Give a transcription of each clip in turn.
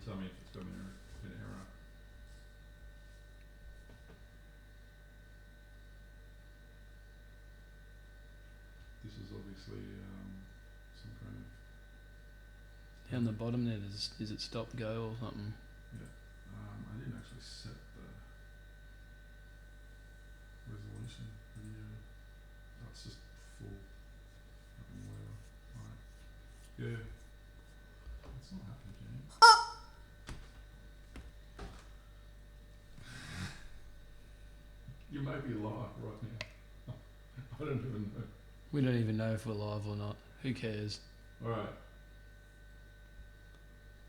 tell me if it's got an error. This is obviously some kind of... Down the bottom there, is it stop go or something? Yeah. I didn't actually set the resolution for the... That's just full. Whatever. Alright. Yeah. It's not happening, James. You may be live right now. I don't even know. We don't even know if we're live or not. Who cares? Alright.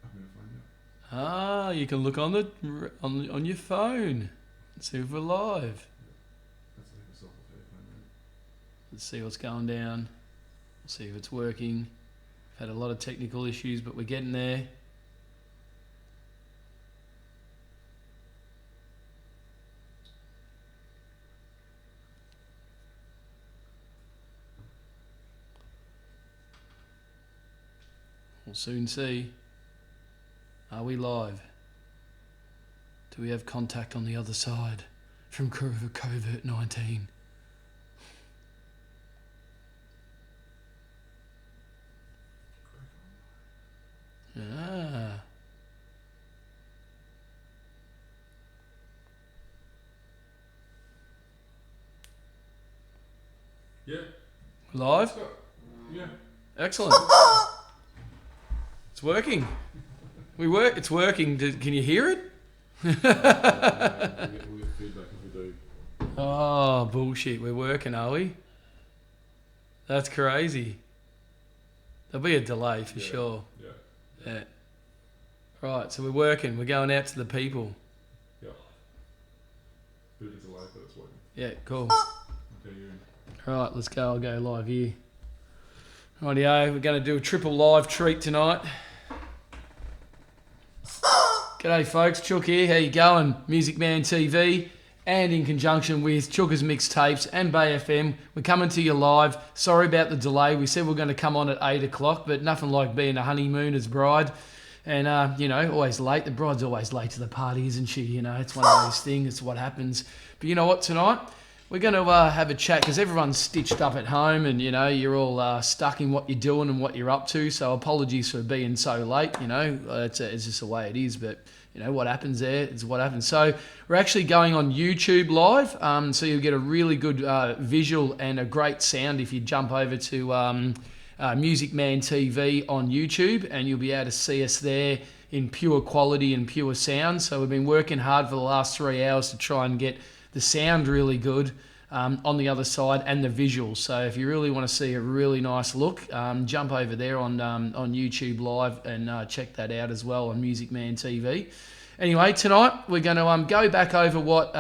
I'm going to find out. Ah, you can look on on your phone and see if we're live. That's like a self-effect, right? Let's see what's going down. We'll see if it's working. We've had a lot of technical issues, but we're getting there. We'll soon see. Are we live? Do we have contact on the other side from COVID-19? Ah. Yeah. Live? Yeah. Excellent. It's working. It's working. Can you hear it? We'll get feedback if we do. Oh, bullshit. We're working, are we? That's crazy. There'll be a delay for sure. Yeah. Right, so we're working. We're going out to the people. Yeah. Bit of a delay, but it's working. Yeah, cool. Okay, you're in. Right, let's go. I'll go live here. Rightio, we're going to do a triple live treat tonight. G'day folks, Chook here. How you going? Music Man TV, and in conjunction with Chooka's Mixtapes and Bay FM, we're coming to you live. Sorry about the delay. We said we're going to come on at 8 o'clock, but nothing like being a honeymooner's bride. And, always late. The bride's always late to the party, isn't she? It's one of those things. It's what happens. But you know what, tonight? We're going to have a chat because everyone's stitched up at home and, you're all stuck in what you're doing and what you're up to. So apologies for being so late, It's just the way it is. But, what happens there is what happens. So we're actually going on YouTube live. So you'll get a really good visual and a great sound if you jump over to Music Man TV on YouTube, and you'll be able to see us there in pure quality and pure sound. So we've been working hard for the last 3 hours to try and get the sound really good on the other side and the visuals. So if you really want to see a really nice look, jump over there on YouTube Live and check that out as well on Music Man TV. Anyway, tonight we're going to go back over what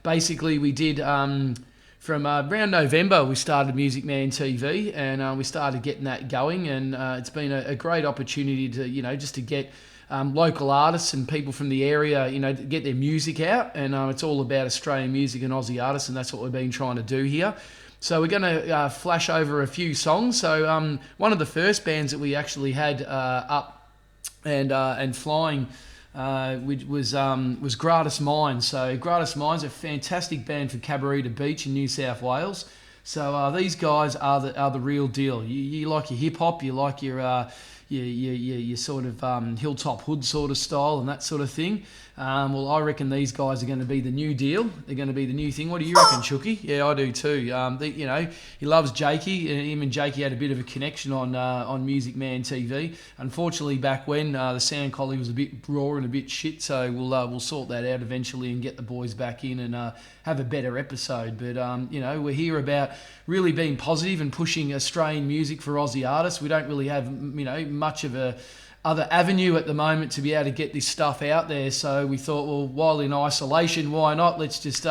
basically we did from around November. We started Music Man TV and we started getting that going, and it's been a great opportunity to, just to get local artists and people from the area, to get their music out. And it's all about Australian music and Aussie artists, and that's what we've been trying to do here. So we're going to flash over a few songs. So one of the first bands that we actually had up and flying was Gratis Minds. So Gratis Minds are a fantastic band for Cabarita Beach in New South Wales. So these guys are the real deal. You like your hip hop, you like your sort of hilltop hood sort of style and that sort of thing. Well, I reckon these guys are going to be the new deal. They're going to be the new thing. What do you reckon, Chooky? Yeah, I do too. He loves Jakey, and him and Jakey had a bit of a connection on Music Man TV. Unfortunately, back when the sound quality was a bit raw and a bit shit, so we'll sort that out eventually and get the boys back in and have a better episode. But we're here about really being positive and pushing Australian music for Aussie artists. We don't really have much of a other avenue at the moment to be able to get this stuff out there. So we thought, well, while in isolation, why not? Let's just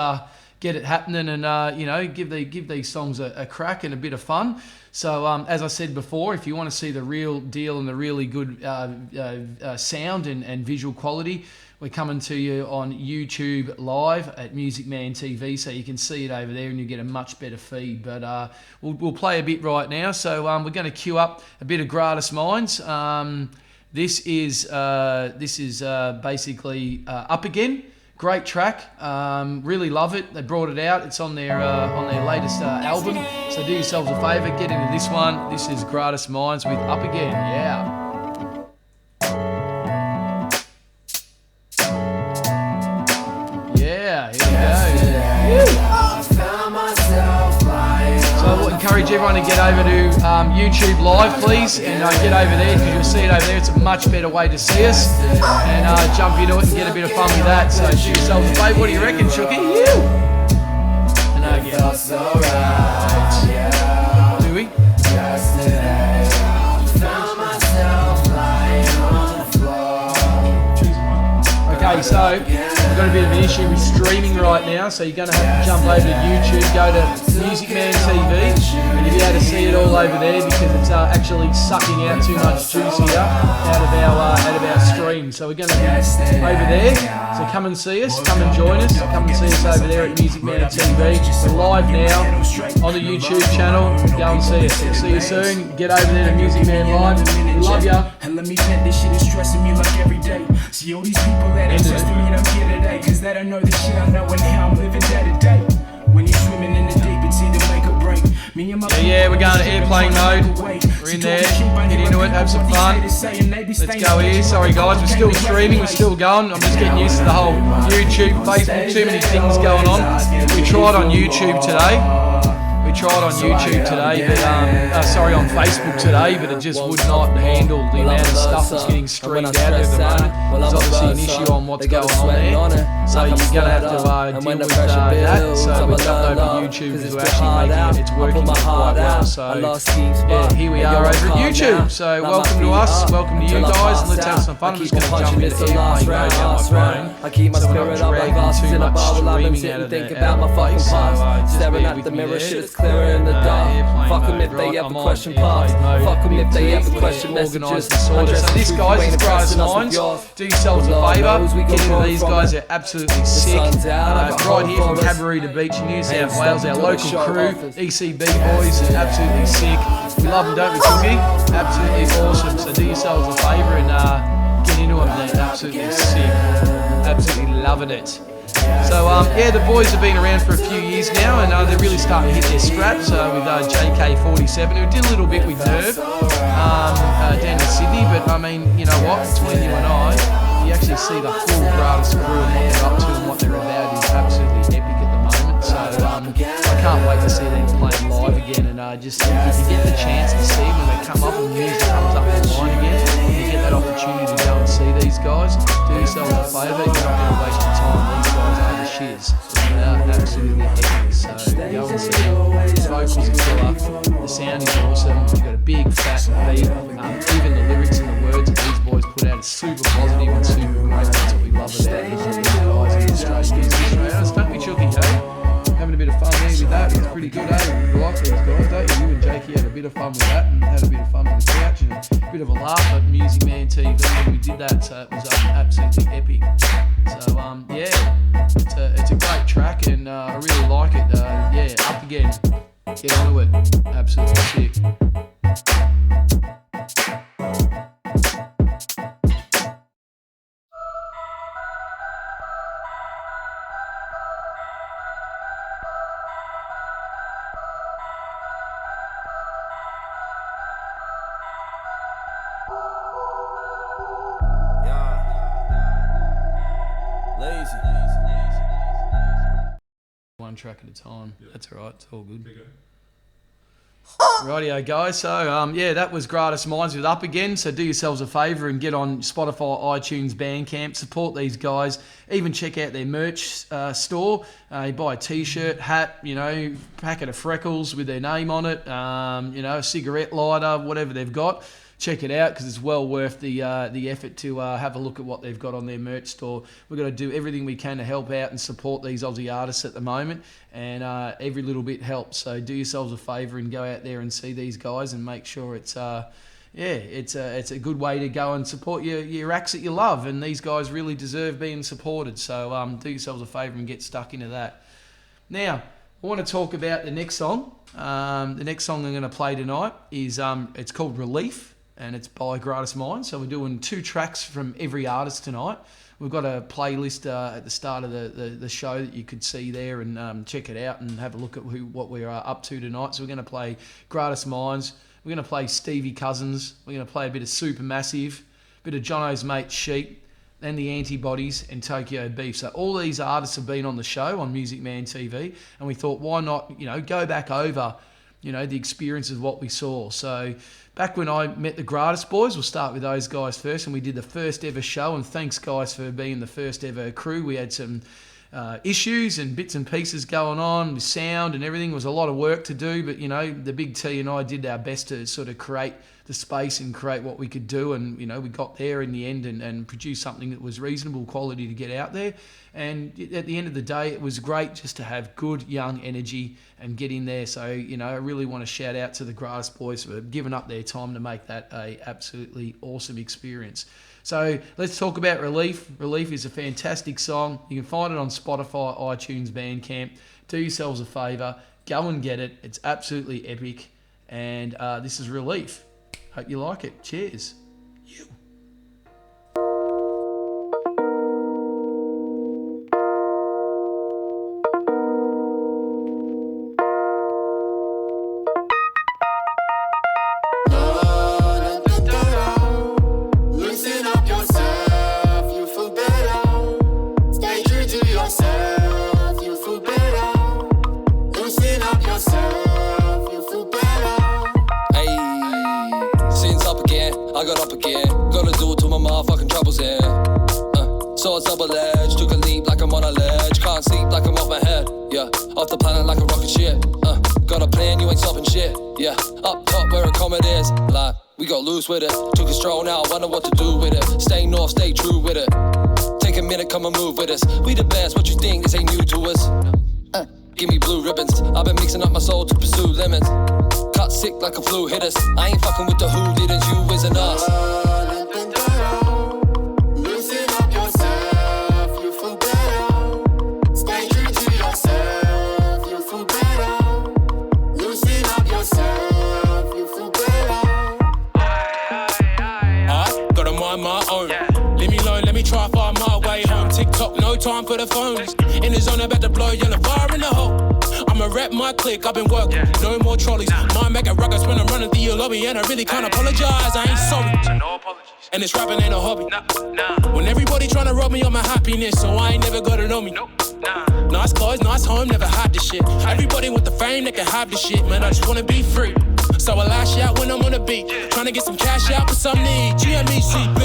get it happening and give these songs a crack and a bit of fun. So as I said before, if you want to see the real deal and the really good sound and visual quality, we're coming to you on YouTube Live at Music Man TV, so you can see it over there and you get a much better feed. But we'll play a bit right now. So we're going to queue up a bit of Gratis Minds. This is basically Up Again. Great track. Really love it. They brought it out. It's on their latest album. So do yourselves a favour, get into this one. This is Gratis Minds with Up Again. Yeah. Yeah, here we go. So I will encourage everyone to get over to YouTube Live, please, and get over there because you'll see it over there. It's a much better way to see us, and jump into it and get a bit of fun with that. So do yourselves a favour. What do you reckon, Shooky? And again. Do we? Okay, so we've got a bit of an issue with streaming right now, so you're going to have to jump over to YouTube, go to Music Man TV, and you'll be able to see it all over there because it's actually sucking out too much juice here out of our stream. So we're going to be over there. So come and see us, come and join us, come and see us over there at Music Man TV. We're live now on the YouTube channel. Go and see us. We'll see you soon. Get over there to Music Man Live. We love ya. And let me vent, this shit is stressing me like every day. See all these people that ain't testing me, and I'm here today. Cause they don't know the shit I know and how I'm living day to day. When you're swimming in the deep, it's either make or break. Me and my Yeah, we're going to airplane mode. We're in there. Get into it, have some fun. Let's go here. Sorry guys, we're still streaming, we're still going. I'm just getting used to the whole YouTube, Facebook, too many things going on. We tried on YouTube today. We tried on YouTube today, but on Facebook today, but it just would not handle the amount of stuff that's getting streamed out there at the moment. There's obviously an issue on what's going on there, so you're going to have to deal with that. So we jumped over to YouTube because we're actually making it's working quite well. So yeah, here we are over at YouTube. So welcome to us, welcome to you guys, and let's have some fun. I'm just going to jump into airplane mode down my phone, so we're not dragging too much streaming out of the place. So just bear with me there. Clearer in the dark. Fuck them if they ever question parts. Fuck them if they ever question messages. So this guys is Gratis Minds. Do yourselves a favour. Get into these guys. They're absolutely sick. Right here from Cabarita Beach in New South Wales. Our local crew, ECB boys, are absolutely sick. We love them, don't we, Cookie? Absolutely awesome. So do yourselves a favour and get into them. They're absolutely sick. Absolutely loving it. So yeah, the boys have been around for a few years now, and they're really starting to hit their straps with JK47, who did a little bit with Nerve down in Sydney. But I mean, you know what? Between you and I, you actually see the full Gratis crew and what they're up to and what they're about is absolutely epic at the moment. So I can't wait to see them playing live again, and just if you get the chance to see them when they come up and music comes up online again, you get that opportunity to go and see these guys. Do yourself a favour. You're not going to waste your time. These guys are the shiz. Absolutely epic. So go and see them. The vocals are killer. The sound is awesome. You've got a big fat beat. Even the lyrics and the words that these boys put out is super positive and super great. That's what we love about these guys in Australia. Australians, don't be chooky, hey? Having a bit of fun there with that. It's pretty good, eh? You like these guys, don't you? You and Jakey had a bit of fun with that and had a bit of fun with the couch and a bit of a laugh at Music Man TV when we did that. So it was absolutely epic. So yeah, it's a great track and I really like it. Yeah, Up Again. Get onto it. Absolutely sick. One track at a time. Yep. That's alright, it's all good. Bigger. Rightio guys, so yeah, that was Gratis Minds with Up Again. So do yourselves a favour and get on Spotify, iTunes, Bandcamp, support these guys, even check out their merch store. You buy a t-shirt, hat, you know, packet of freckles with their name on it, you know, a cigarette lighter, whatever they've got. Check it out because it's well worth the effort to have a look at what they've got on their merch store. We've got to do everything we can to help out and support these Aussie artists at the moment, and every little bit helps. So do yourselves a favour and go out there and see these guys and make sure it's it's a good way to go and support your acts that you love, and these guys really deserve being supported. So do yourselves a favour and get stuck into that. Now, I want to talk about the next song. The next song I'm going to play tonight is it's called Relief. and it's by Gratis Minds. So we're doing 2 tracks from every artist tonight. We've got a playlist at the start of the show that you could see there and check it out and have a look at what we are up to tonight. So we're going to play Gratis Minds. We're going to play Stevie Cousins. We're going to play a bit of Supermassive, a bit of Jono's mate Sheep, and the Antibodies and Tokyo Beef. So all these artists have been on the show on Music Man TV, and we thought, why not, go back over, the experience of what we saw. So back when I met the Gratis Boys, we'll start with those guys first, and we did the first ever show, and thanks guys for being the first ever crew. We had some issues and bits and pieces going on with sound and everything. It was a lot of work to do, but the Big T and I did our best to sort of create the space and create what we could do, and we got there in the end and produced something that was reasonable quality to get out there. And at the end of the day, it was great just to have good young energy and get in there. So I really want to shout out to the Gratis Boys for giving up their time to make that a absolutely awesome experience. So let's talk about Relief. Relief is a fantastic song. You can find it on Spotify, iTunes, Bandcamp. Do yourselves a favour, go and get it. It's absolutely epic. And this is Relief. Hope you like it. Cheers. You. Loosen up yourself, you feel better. Stay true to yourself, you feel better. Loosen up yourself, you feel better. Since up again, I got up again. Gotta do it till my motherfucking trouble's in. So it's double edged, took a leap like I'm on a ledge. Can't sleep like I'm off my head, yeah. Off the planet like a rocket ship, got a plan, you ain't stopping shit, yeah. Up top where a comet is, like, we got loose with it. Took a stroll now, wonder what to do with it. Stay north, stay true with it. Take a minute, come and move with us. We the best, what you think, this ain't new to us. Give me blue ribbons, I've been mixing up my soul to pursue lemons. Cut sick like a flu hit us. I ain't fucking with the who didn't, you isn't us. Loosen up yourself, you feel better. Stay true to yourself, you feel better. Loosen up yourself, you feel better. I gotta mind my own. Leave me alone, let me try find my way home. TikTok, no time for the phones. In the zone, about to blow yellow fire in the hole. I'ma rep my clique, I've been working. No more trolleys. My mega ruggers when I'm running through your lobby, and I really can't apologize. I ain't sorry. No apologies. And this rapping ain't a hobby. Nah. When everybody tryna rob me of my happiness, so I ain't never gotta know me. Nope. Nah. Nice clothes, nice home, never had this shit. Everybody want the fame, they can have this shit, man. I just wanna be free. So I lash out when I'm on the beat. Tryna get some cash out for some need. GMECB.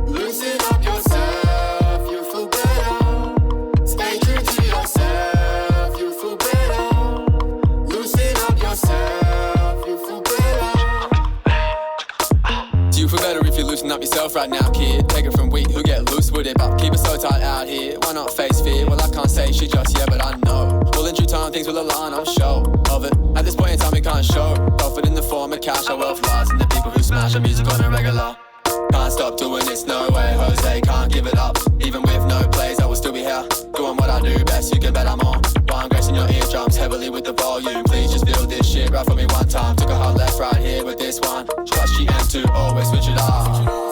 Loosen up yourself, you feel better. Stay true to yourself, you feel better. Loosen up yourself, you feel better. Do you feel better if you loosen up yourself right now, kid? Take it from we who get loose with it, but keep it so tight out here. Why not face fear? Well, I can't say shit just yet, but I know. Well, in due time, things will align, I'm sure of it. At this point in time, we can't show profit in the form of cash. Our wealth lies in the people who smash our music on a regular. Can't stop doing this, no way, Jose, can't give it up. Even with no plays, I will still be here, doing what I do best, you can bet I'm on. While I'm gracing your eardrums heavily with the volume. Please just build this shit right for me one time. Took a hard left right here with this one. Trust GM2, always switch it up.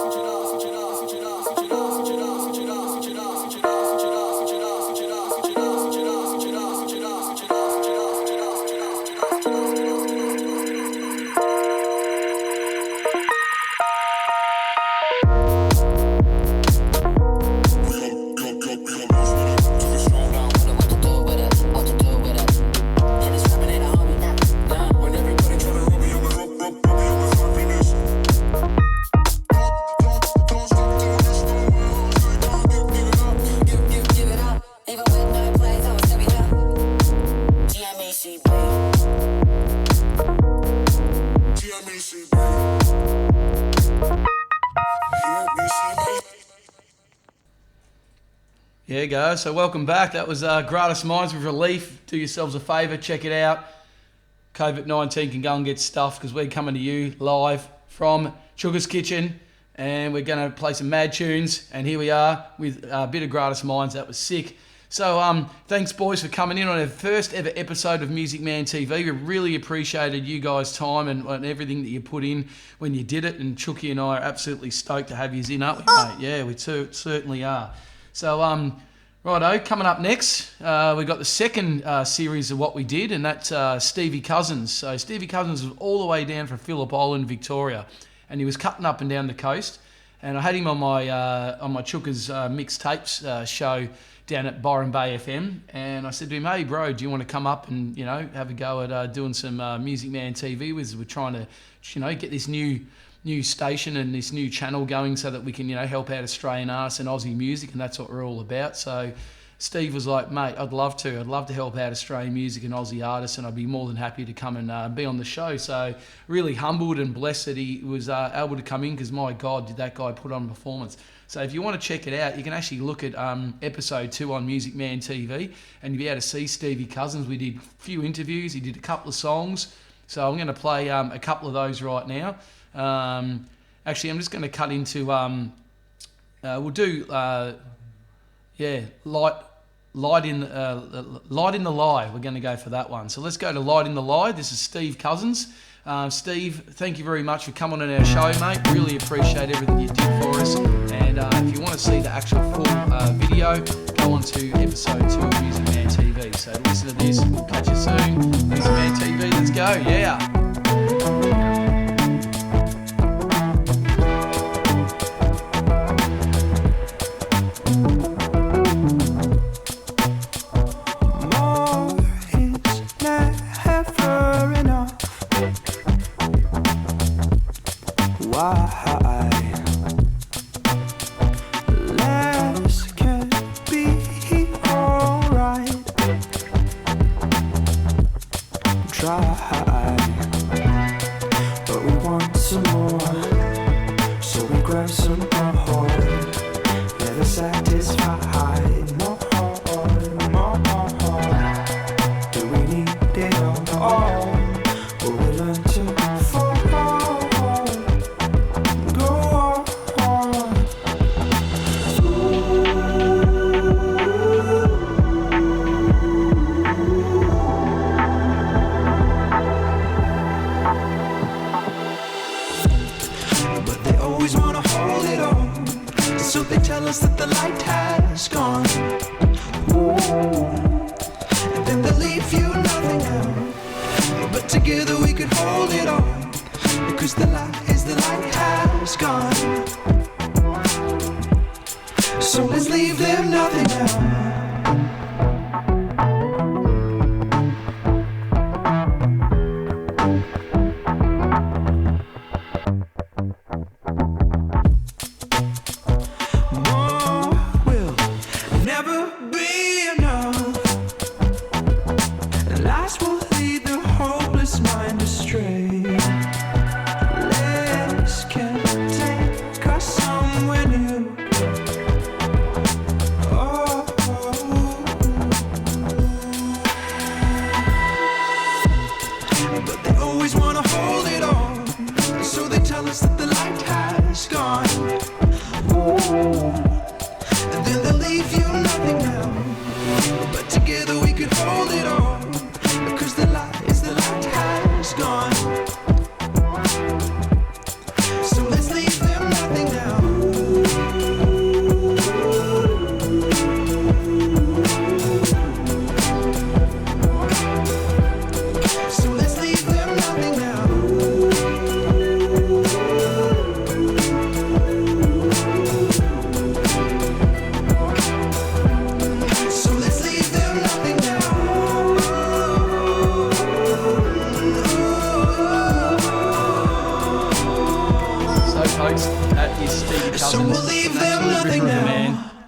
There you go. So welcome back. That was Gratis Minds with Relief. Do yourselves a favour, check it out. COVID-19 can go and get stuffed because we're coming to you live from Sugar's Kitchen, and we're going to play some mad tunes. And here we are with a bit of Gratis Minds. That was sick. So thanks, boys, for coming in on our first ever episode of Music Man TV. We really appreciated you guys' time and everything that you put in when you did it. And Chucky and I are absolutely stoked to have you in, aren't we, mate? Yeah, we certainly are. So, righto, coming up next, we've got the second series of what we did, and that's Stevie Cousins. So Stevie Cousins was all the way down from Phillip Island, Victoria, and he was cutting up and down the coast. And I had him on my Chooka's mixtapes show down at Byron Bay FM, and I said to him, "Hey, bro, do you want to come up and have a go at doing some Music Man TV? We're trying to get this new station and this new channel going so that we can help out Australian artists and Aussie music, and that's what we're all about." So Steve was like, "Mate, I'd love to help out Australian music and Aussie artists, and I'd be more than happy to come and be on the show." So really humbled and blessed that he was able to come in, because my God, did that guy put on a performance. So if you want to check it out, you can actually look at episode 2 on Music Man TV, and you'll be able to see Stevie Cousins. We did a few interviews, he did a couple of songs. So I'm going to play a couple of those right now. Actually, I'm just going to cut into, we'll do, Light in the Lie. We're going to go for that one. So let's go to Light in the Lie. This is Steve Cousins. Steve, thank you very much for coming on our show, mate. Really appreciate everything you did for us. And if you want to see the actual full video, go on to episode 2 of Music Man TV. So listen to this. We'll catch you soon. Music Man TV, let's go. Yeah.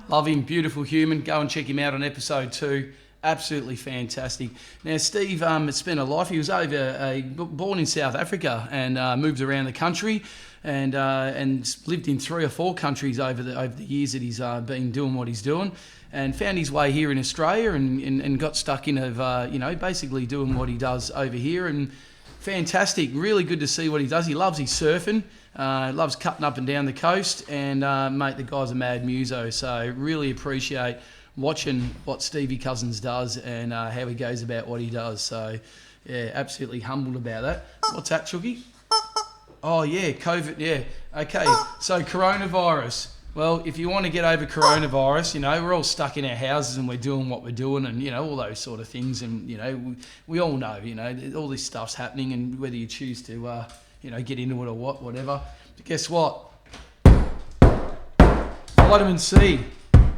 Love him, beautiful human. Go and check him out on episode 2. Absolutely fantastic. Now, Steve, it's been a life. He was born in South Africa and moved around the country and lived in 3 or 4 countries over the years that he's been doing what he's doing, and found his way here in Australia and got stuck in basically doing what he does over here. And fantastic, really good to see what he does. He loves his surfing. Loves cutting up and down the coast, and mate, the guy's a mad muso, so really appreciate watching what Stevie Cousins does and how he goes about what he does. So, yeah, absolutely humbled about that. What's that, Chookie? Oh, yeah, COVID, yeah. Okay, so coronavirus. Well, if you want to get over coronavirus, you know, we're all stuck in our houses and we're doing what we're doing and, you know, all those sort of things. And, you know, we all know, you know, all this stuff's happening and whether you choose to, you know, get into it or whatever. But guess what? Vitamin C.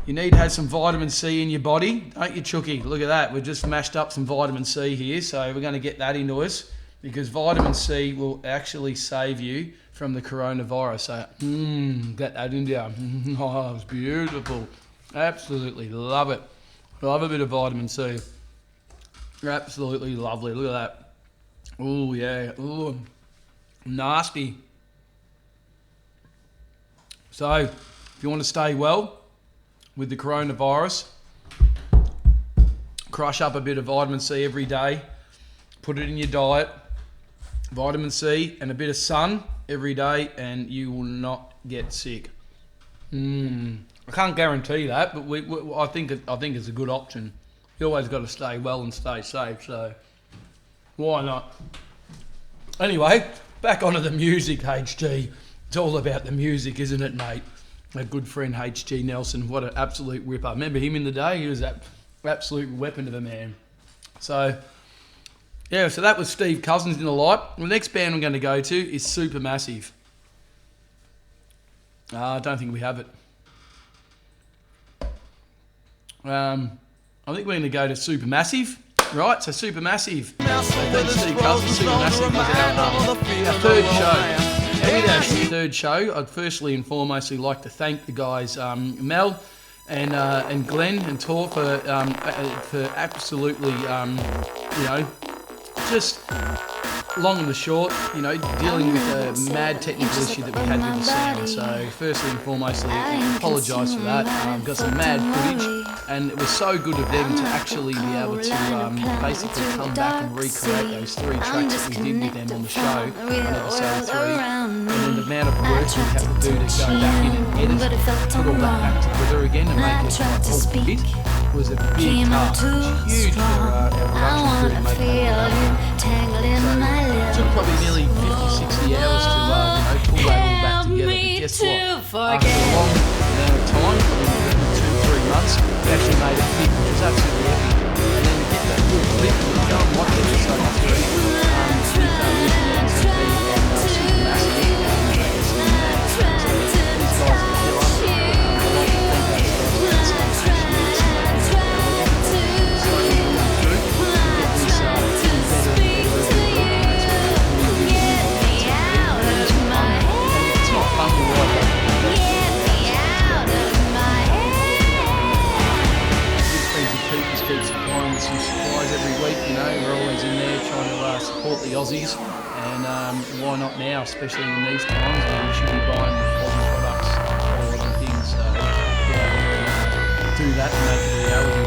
You need to have some vitamin C in your body, don't you, Chookie? Look at that. We've just mashed up some vitamin C here, so we're going to get that into us because vitamin C will actually save you from the coronavirus. So, get that in there. Oh, it's beautiful. Absolutely love it. Love a bit of vitamin C. Absolutely lovely. Look at that. Oh, yeah. Oh, nasty. So, if you want to stay well with the coronavirus, crush up a bit of vitamin C every day. Put it in your diet. Vitamin C and a bit of sun every day and you will not get sick. I can't guarantee that, but I think it's a good option. You always got to stay well and stay safe, so why not? Anyway, back onto the music, HG. It's all about the music, isn't it, mate? A good friend, HG Nelson, what an absolute ripper. Remember him in the day? He was that absolute weapon of a man. So, yeah, so that was Steve Cousins in the light. The next band I'm going to go to is Supermassive. I don't think we have it. I think we're going to go to Supermassive, right? So Supermassive. So thanks Steve Cousins. Supermassive was our third show. And with our third show, I'd firstly and foremostly like to thank the guys Mel and Glenn and Tor for absolutely, you know, just long and the short, you know, dealing with a mad technical issue that we had with the sound. So firstly and foremostly, I apologise for that. Got some mad footage, and it was so good of them to actually be able to basically come back and recreate those 3 tracks that we did with them on the show on episode 3. And then the amount of work we had to do to go back in and edit, put all that back together again and make it like all fit was a big task. Huge for our production crew to make that happen. So it took probably nearly 50-60 hours to you know, pull that all back together. But guess what? After a long amount of time, probably 2-3 months, we actually made it fit, which was absolutely epic. And then to get that full clip and go and watch it, so that's very good. Support the Aussies, and why not now, especially in these times where we should be buying Aussie products or things. So yeah, do that and make it a reality.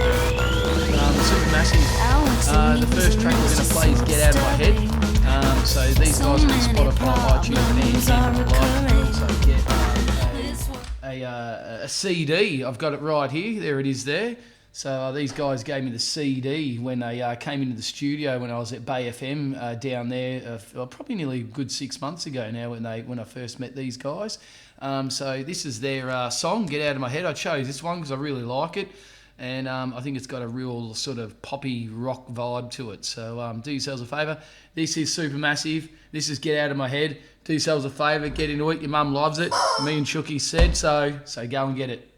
Supermassive. The first track we're going to play is Get Out of My Head. So these guys are on Spotify, iTunes, and so get a CD. I've got it right here. There it is there. So these guys gave me the CD when they came into the studio when I was at Bay FM down there, probably nearly a good 6 months ago now when I first met these guys. So this is their song, Get Out of My Head. I chose this one because I really like it, and I think it's got a real sort of poppy rock vibe to it. So do yourselves a favour. This is Supermassive. This is Get Out of My Head. Do yourselves a favour, get into it. Your mum loves it. Me and Chookie said so. So go and get it.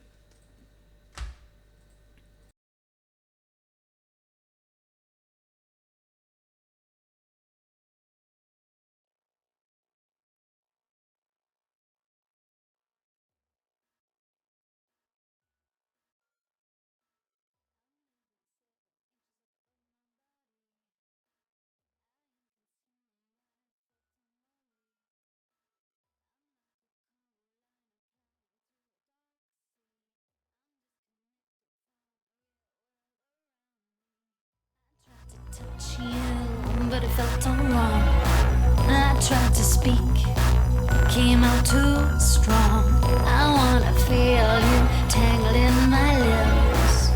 Touch you, but it felt all wrong. I tried to speak, came out too strong. I wanna feel you tangled in my lips.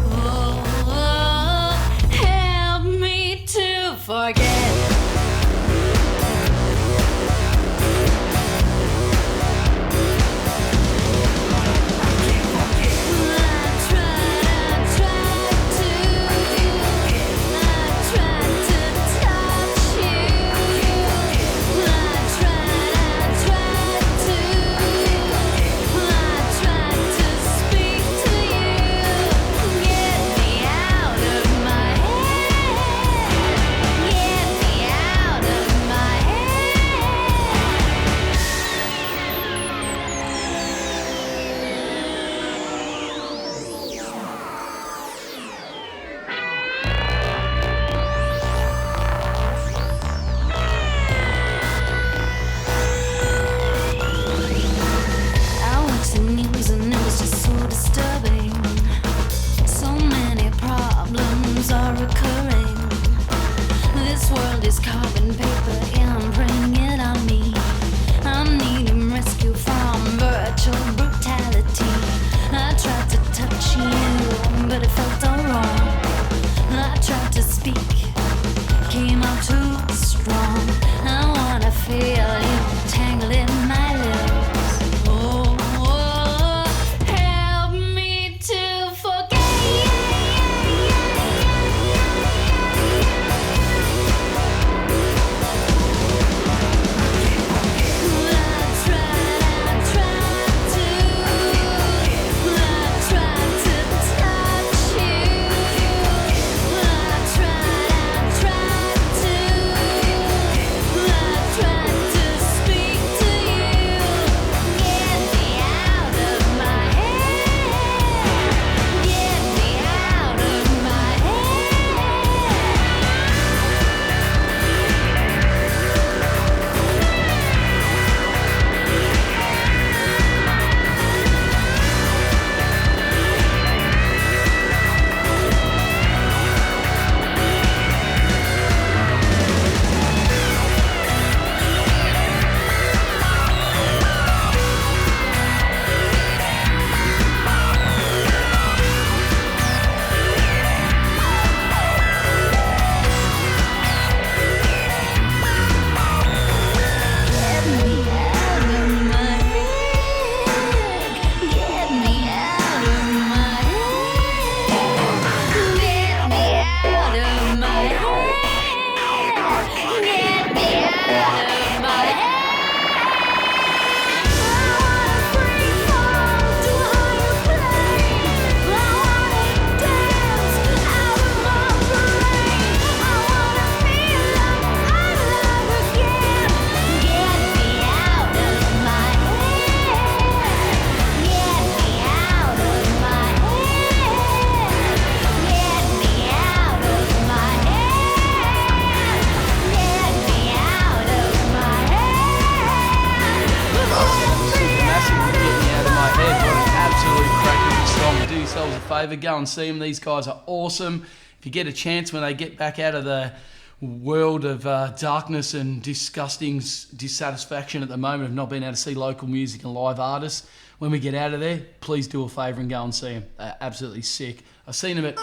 yourselves a favour, go and see them. These guys are awesome. If you get a chance when they get back out of the world of darkness and disgusting dissatisfaction at the moment of not being able to see local music and live artists, when we get out of there, please do a favour and go and see them. They're absolutely sick. I seen them at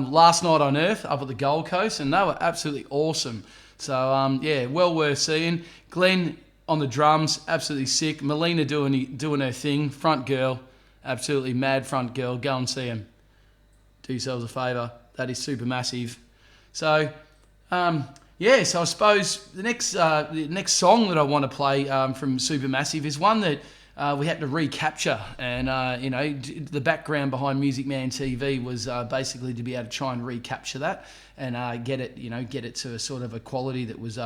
last night on Earth up at the Gold Coast, and they were absolutely awesome. So yeah, well worth seeing. Glenn on the drums, absolutely sick. Melina doing her thing, front girl, absolutely mad front girl. Go and see him. Do yourselves a favour. That is super massive. So yeah, so I suppose the next song that I want to play from Supermassive is one that we had to recapture, and the background behind Music Man TV was basically to be able to try and recapture that and get it to a sort of a quality that was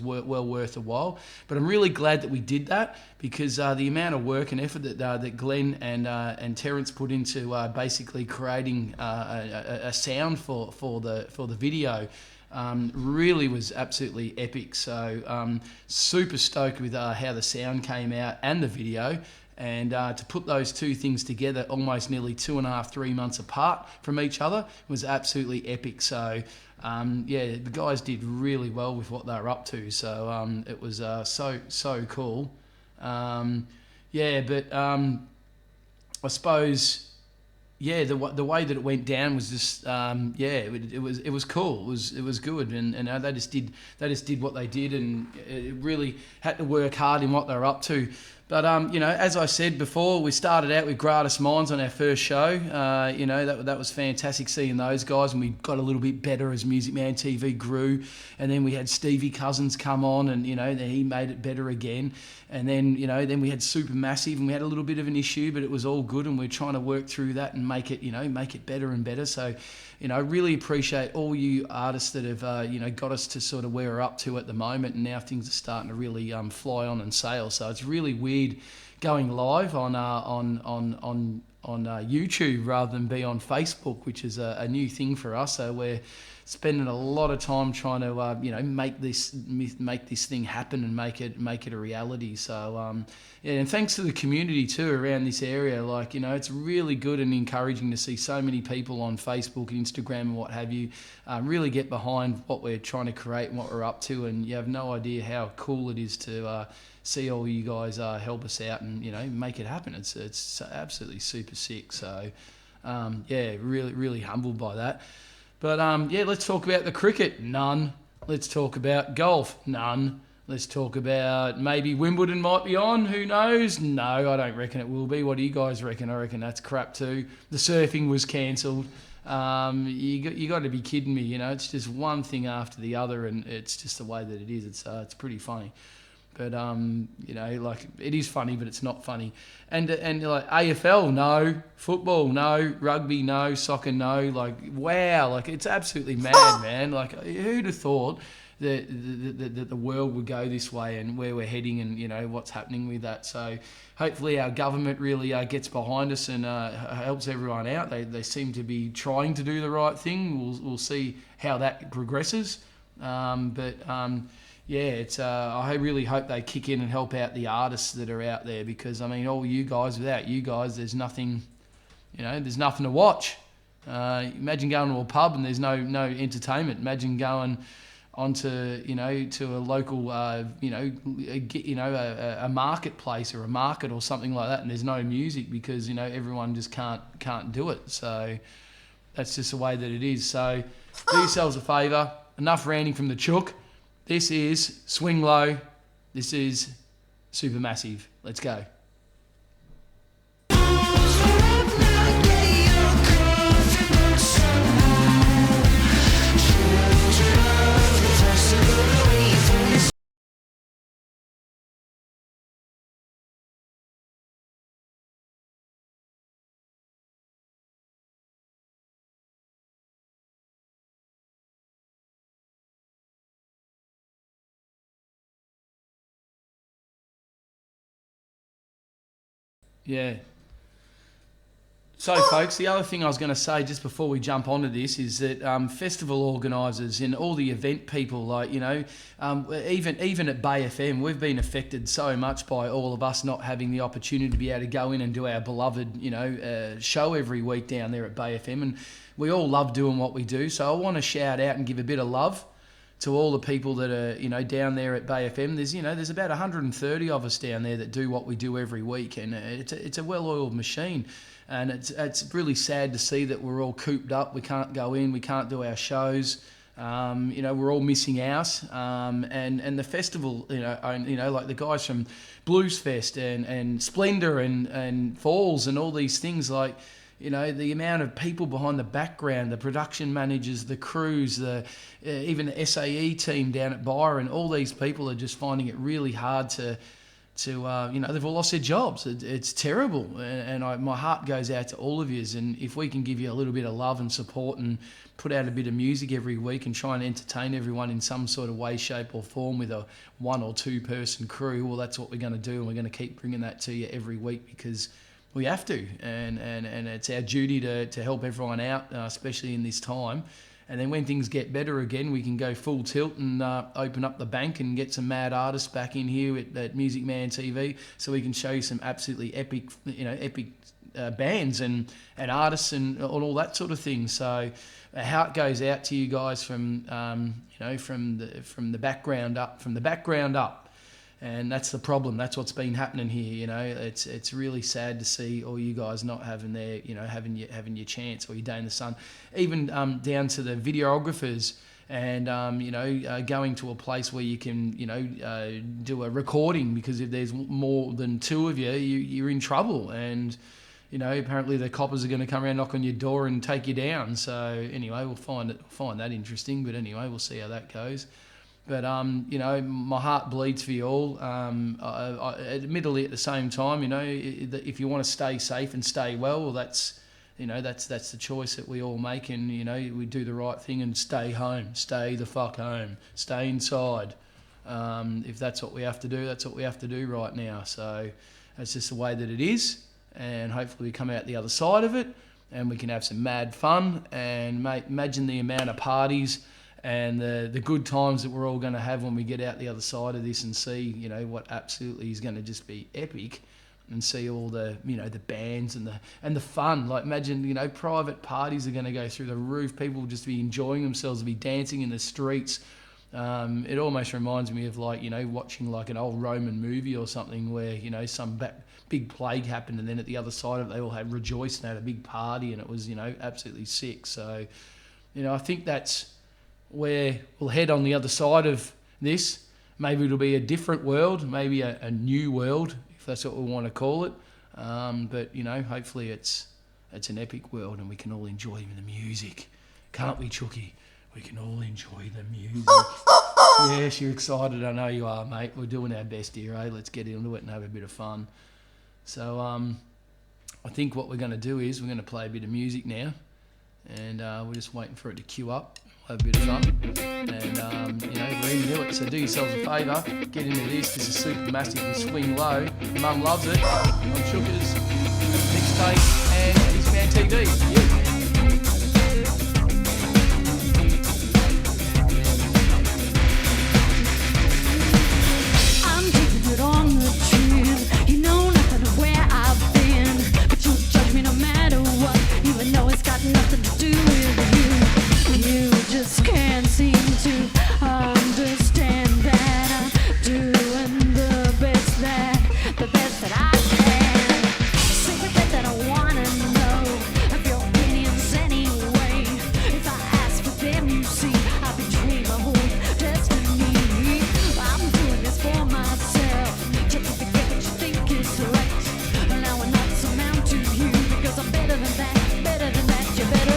well worth a while. But I'm really glad that we did that, because the amount of work and effort that Glenn and Terence put into basically creating a sound for the video. Really was absolutely epic. So super stoked with how the sound came out and the video, and to put those two things together almost nearly 2.5-3 months apart from each other was absolutely epic. So yeah, the guys did really well with what they were up to. So it was so cool. Yeah, but I suppose, yeah, the way that it went down was just it was cool. It was good, and they just did what they did, and it really had to work hard in what they were up to. But as I said before, we started out with Gratis Minds on our first show. That was fantastic seeing those guys, and we got a little bit better as Music Man TV grew. And then we had Stevie Cousins come on, and then he made it better again. And then we had Supermassive, and we had a little bit of an issue, but it was all good, and we're trying to work through that and make it better and better. So, I really appreciate all you artists that have got us to sort of where we're up to at the moment, and now things are starting to really fly on and sail. So it's really weird going live on YouTube rather than be on Facebook, which is a new thing for us. So we're spending a lot of time trying to make this thing happen and make it a reality. So yeah, and thanks to the community too around this area. It's really good and encouraging to see so many people on Facebook and Instagram and what have you really get behind what we're trying to create and what we're up to. And you have no idea how cool it is to see all you guys help us out and make it happen. It's absolutely super sick. So yeah, really humbled by that. But yeah, let's talk about the cricket. None. Let's talk about golf. None. Let's talk about maybe Wimbledon might be on. Who knows? No, I don't reckon it will be. What do you guys reckon? I reckon that's crap too. The surfing was cancelled. You got to be kidding me. It's just one thing after the other, and it's just the way that it is. It's pretty funny. But it is funny, but it's not funny. And like AFL, no. Football, no. Rugby, no. Soccer, no. Wow, it's absolutely mad, man. Who'd have thought that the world would go this way and where we're heading and what's happening with that. So hopefully our government really gets behind us and helps everyone out. They seem to be trying to do the right thing. We'll see how that progresses. Yeah, it's. I really hope they kick in and help out the artists that are out there, because all you guys. Without you guys, there's nothing. There's nothing to watch. Imagine going to a pub and there's no entertainment. Imagine going onto to a local a marketplace or a market or something like that, and there's no music because everyone just can't do it. So that's just the way that it is. So do yourselves a favour. Enough ranting from the chook. This is Swing Low. This is Supermassive. Let's go. Yeah. So, folks, the other thing I was going to say just before we jump onto this is that festival organisers and all the event people, like, you know, even at Bay FM, we've been affected so much by all of us not having the opportunity to be able to go in and do our beloved, you know, show every week down there at Bay FM. And we all love doing what we do. So I want to shout out and give a bit of love to all the people that are, you know, down there at Bay FM. There's about 130 of us down there that do what we do every week, and it's a well-oiled machine. And it's really sad to see that we're all cooped up. We can't go in, we can't do our shows. You know, we're all missing out. And the festival, you know, like the guys from Blues Fest and Splendour and Falls and all these things, like, you know, the amount of people behind the background, the production managers, the crews, even the SAE team down at Byron, all these people are just finding it really hard to you know, they've all lost their jobs. It's terrible, and my heart goes out to all of you. And if we can give you a little bit of love and support and put out a bit of music every week and try and entertain everyone in some sort of way, shape or form with a 1 or 2 person crew, well, that's what we're going to do, and we're going to keep bringing that to you every week because we have to, and it's our duty to help everyone out, especially in this time. And then when things get better again, we can go full tilt and open up the bank and get some mad artists back in here at Music Man TV, so we can show you some absolutely epic bands and artists and all that sort of thing. So how it goes out to you guys from the background up. And that's the problem. That's what's been happening here. You know, it's really sad to see all you guys not having having your chance or your day in the sun. Even down to the videographers and going to a place where you can do a recording, because if there's more than 2 of you, you're in trouble. And apparently the coppers are going to come around, knock on your door, and take you down. So anyway, we'll find that interesting. But anyway, we'll see how that goes. But, my heart bleeds for you all. Admittedly, at the same time, if you want to stay safe and stay well, that's the choice that we all make. And, we do the right thing and stay home. Stay the fuck home. Stay inside. If that's what we have to do, that's what we have to do right now. So that's just the way that it is. And hopefully we come out the other side of it and we can have some mad fun. And imagine the amount of parties and the good times that we're all going to have when we get out the other side of this and see, what absolutely is going to just be epic, and see all the, the bands and the fun. Like imagine, private parties are going to go through the roof. People will just be enjoying themselves, be dancing in the streets. It almost reminds me of watching like an old Roman movie or something where, some big plague happened, and then at the other side of it, they all had rejoiced and had a big party, and it was, absolutely sick. So, I think that's where we'll head on the other side of this. Maybe it'll be a different world, maybe a new world, if that's what we want to call it. But hopefully it's an epic world, and we can all enjoy the music, can't we, Chucky? We can all enjoy the music. Yes, you're excited. I know you are, mate. We're doing our best here, eh? Let's get into it and have a bit of fun. So I think what we're going to do is we're going to play a bit of music now, and we're just waiting for it to queue up. Have a bit of fun, and we're into it. So do yourselves a favour, get into this. This is super massive and swing low. Your mum loves it. On Sugars, mixtape, and Music Man TV. Yeah. I'm taking it on the chin. You know nothing of where I've been, but you'll judge me no matter what, even though it's got nothing to do with you. You just can't seem to understand that I'm doing the best that I can. Secret that I wanna know of your opinions anyway. If I ask for them, you see, I betray my whole destiny. I'm doing this for myself, just to forget what you think is right. But now I'm not surmount to you, because I'm better than that, you better.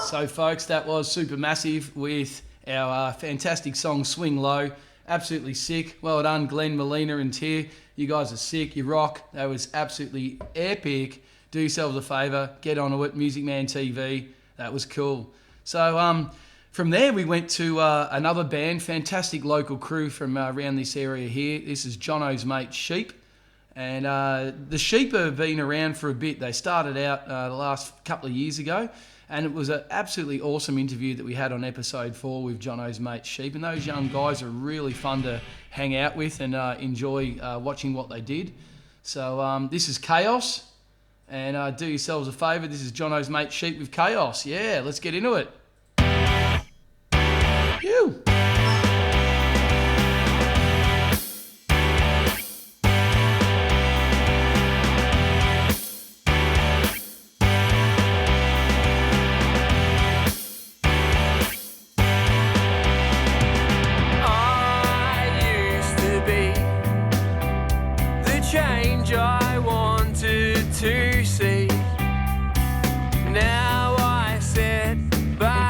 So, folks, that was Supermassive with our fantastic song Swing Low. Absolutely sick. Well done, Glenn, Molina, and Tier. You guys are sick. You rock. That was absolutely epic. Do yourselves a favour. Get onto it. Music Man TV. That was cool. So, from there, we went to another band, fantastic local crew from around this area here. This is Jono's mate Sheep. And the Sheep have been around for a bit. They started out the last couple of years ago. And it was an absolutely awesome interview that we had on episode 4 with Jono's mate Sheep. And those young guys are really fun to hang out with and enjoy watching what they did. So this is Chaos. And do yourselves a favour. This is Jono's mate Sheep with Chaos. Yeah, let's get into it. Phew. Change I wanted to see. Now I sit back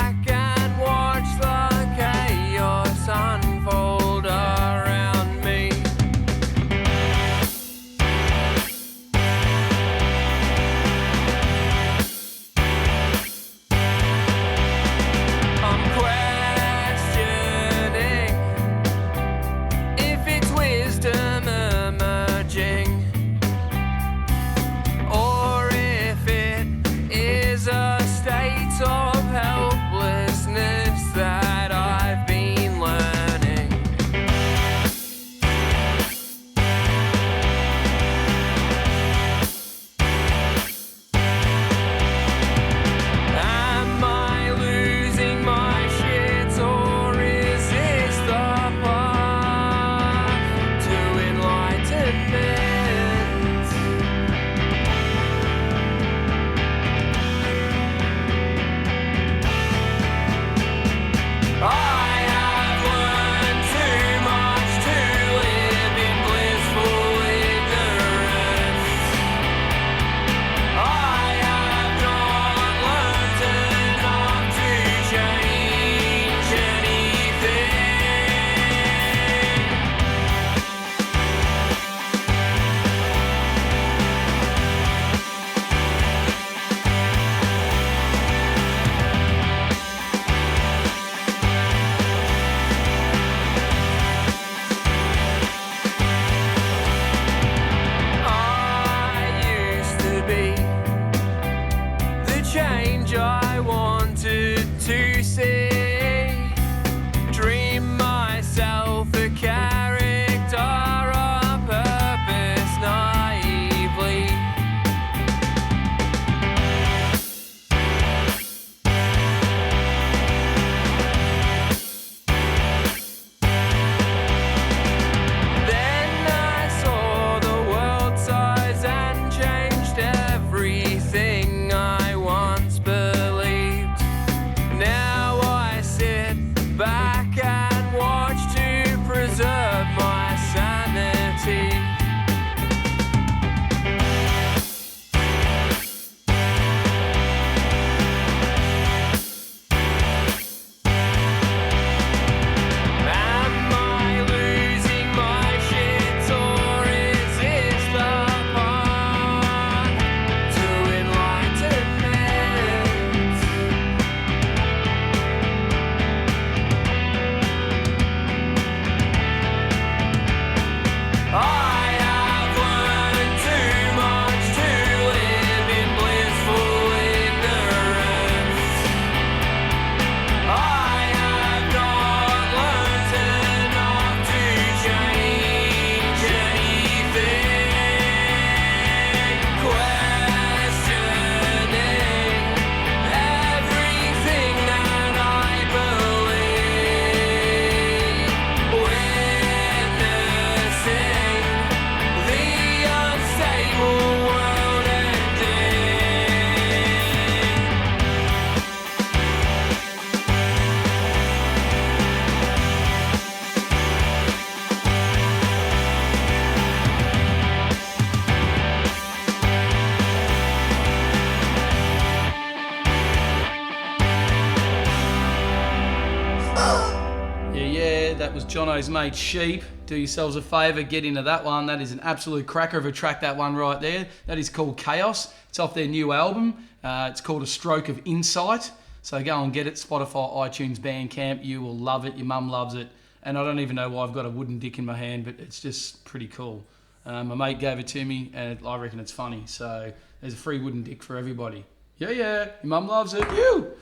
That was Jono's mate Sheep. Do yourselves a favour, get into that one. That is an absolute cracker of a track, that one right there. That is called Chaos. It's off their new album. It's called A Stroke of Insight. So go and get it. Spotify, iTunes, Bandcamp. You will love it. Your mum loves it. And I don't even know why I've got a wooden dick in my hand, but it's just pretty cool. My mate gave it to me, and I reckon it's funny. So there's a free wooden dick for everybody. Yeah, your mum loves it. You.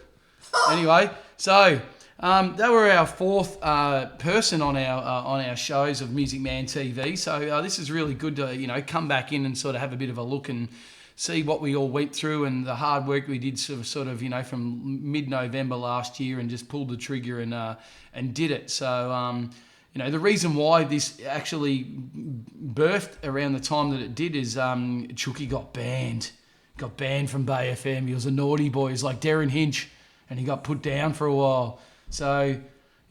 Anyway, so they were our fourth person on our shows of Music Man TV. So this is really good to come back in and sort of have a bit of a look and see what we all went through and the hard work we did sort of from mid-November last year and just pulled the trigger and did it. So the reason why this actually birthed around the time that it did is Chucky got banned from Bay FM. He was a naughty boy. He was like Darren Hinch, and he got put down for a while. So,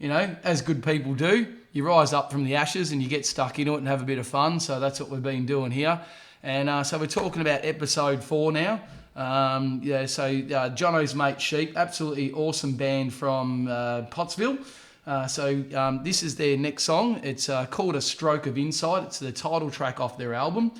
as good people do, you rise up from the ashes and you get stuck into it and have a bit of fun. So that's what we've been doing here. And so we're talking about episode 4 now. Jono's mate Sheep, absolutely awesome band from Pottsville. This is their next song. It's called A Stroke of Insight. It's the title track off their album.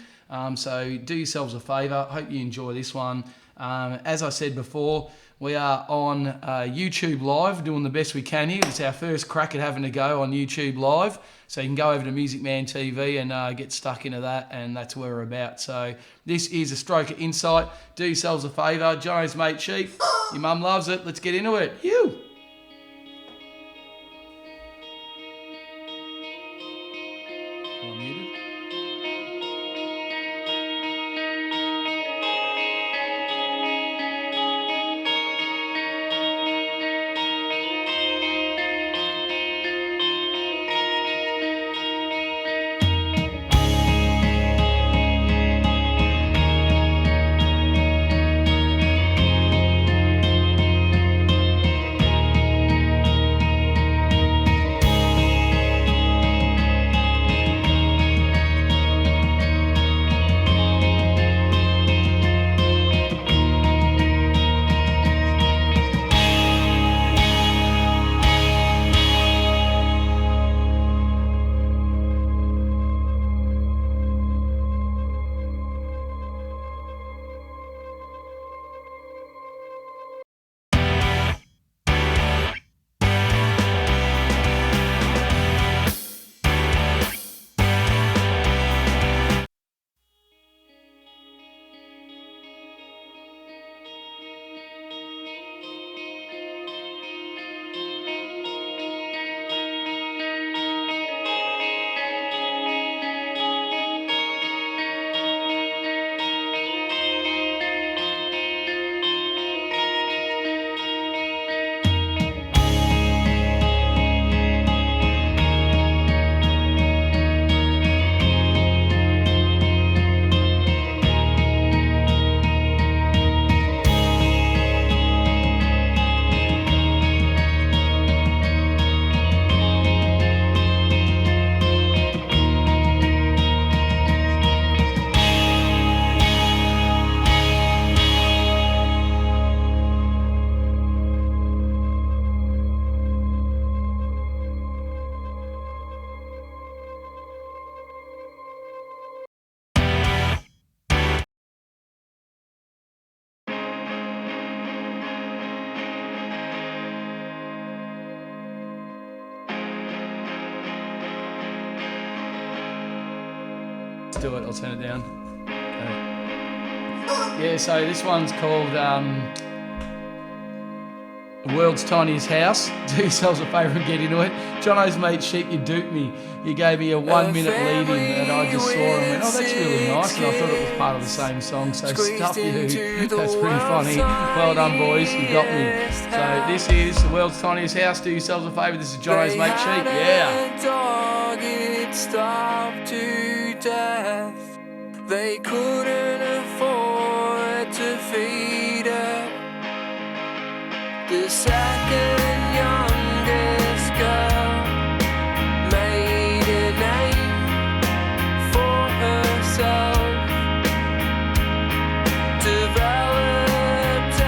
So do yourselves a favour. Hope you enjoy this one. As I said before, we are on YouTube Live, doing the best we can here. It's our first crack at having to go on YouTube Live. So you can go over to Music Man TV and get stuck into that, and that's where we're about. So this is A Stroke of Insight. Do yourselves a favour. Jono's mate Sheep, your mum loves it. Let's get into it. You. Am I muted? Do it, I'll turn it down. Okay. So this one's called The World's Tiniest House. Do yourselves a favour and get into it. Jono's mate Sheep, you duped me. You gave me a 1 minute lead in and I just saw it and went, oh, that's really nice. And I thought it was part of the same song. So stuff you. That's pretty funny. Well done, boys. You got me. So this is The World's Tiniest House. Do yourselves a favour. This is Jono's mate Sheep. Yeah. Dog, it starved to death. They couldn't afford to feed her. The second youngest girl made a name for herself, developed a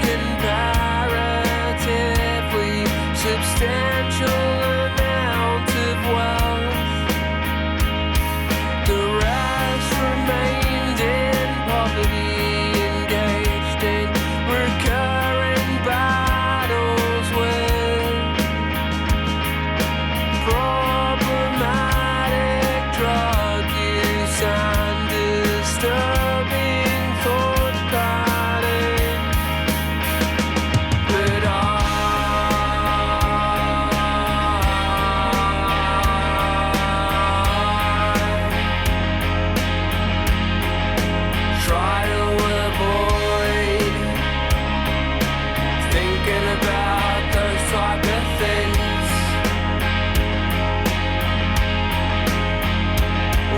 comparatively substantial amount thinking about those type of things.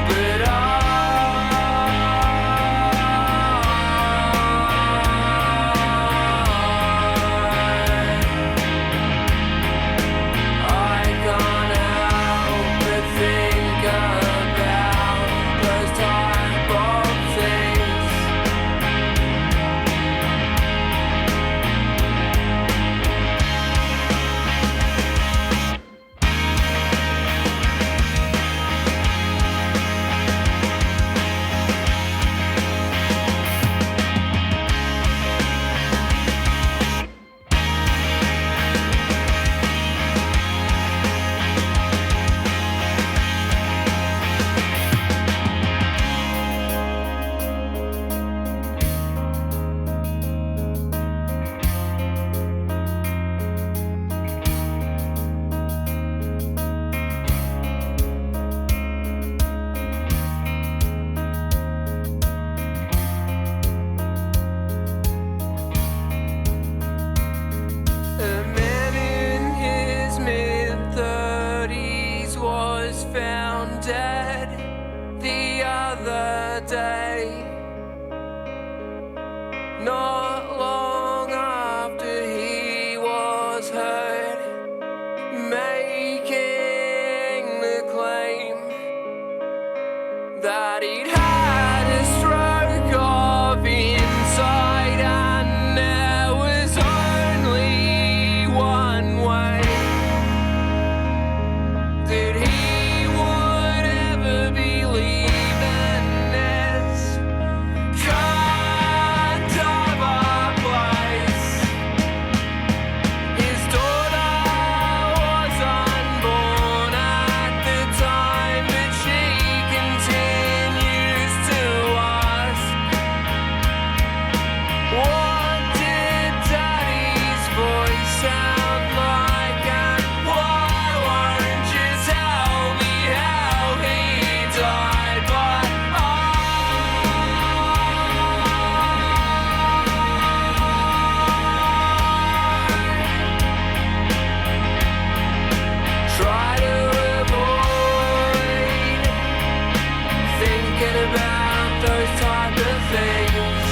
But I can't help but think about those type of things. A man in his mid-30s was found dead the other day. Not long after he was heard making the claim that he'd had a stroke of insight and there was only one way that he would ever be leaving this kind of a place. His daughter was unborn at the time, but she continues to ask, what did Daddy's voice sound like? And why won't you tell me how he died? But try to avoid thinking about those type of things.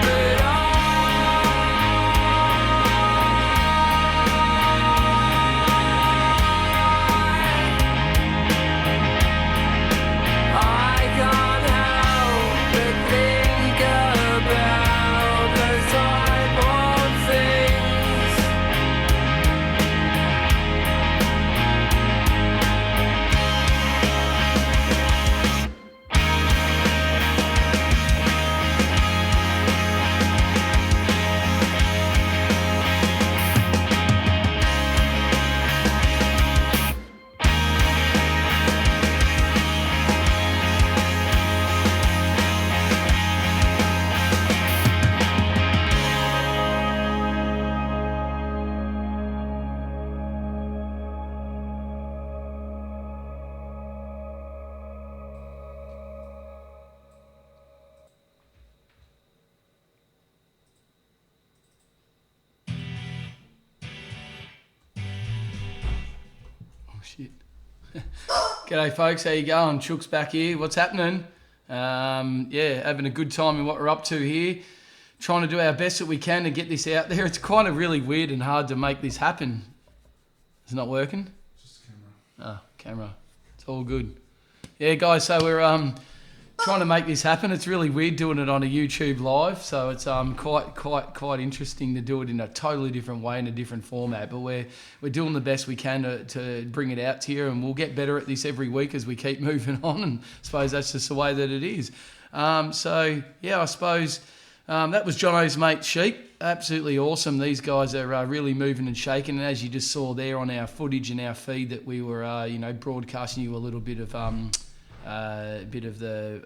But I can't help but think about those type of things. Oh shit. G'day folks, how you going? Chook's back here. What's happening? Yeah, having a good time in what we're up to here. Trying to do our best that we can to get this out there. It's kind of really weird and hard to make this happen. Is it not working? Just camera. Oh, camera. It's all good. Yeah, guys, so we're trying to make this happen. It's really weird doing it on a YouTube live, so it's quite interesting to do it in a totally different way, in a different format. But we're doing the best we can to bring it out to you, and we'll get better at this every week as we keep moving on. And I suppose that's just the way that it is. So yeah, I suppose that was Jono's mate Sheep. Absolutely awesome. These guys are really moving and shaking, and as you just saw there on our footage and our feed that we were broadcasting you a little bit of the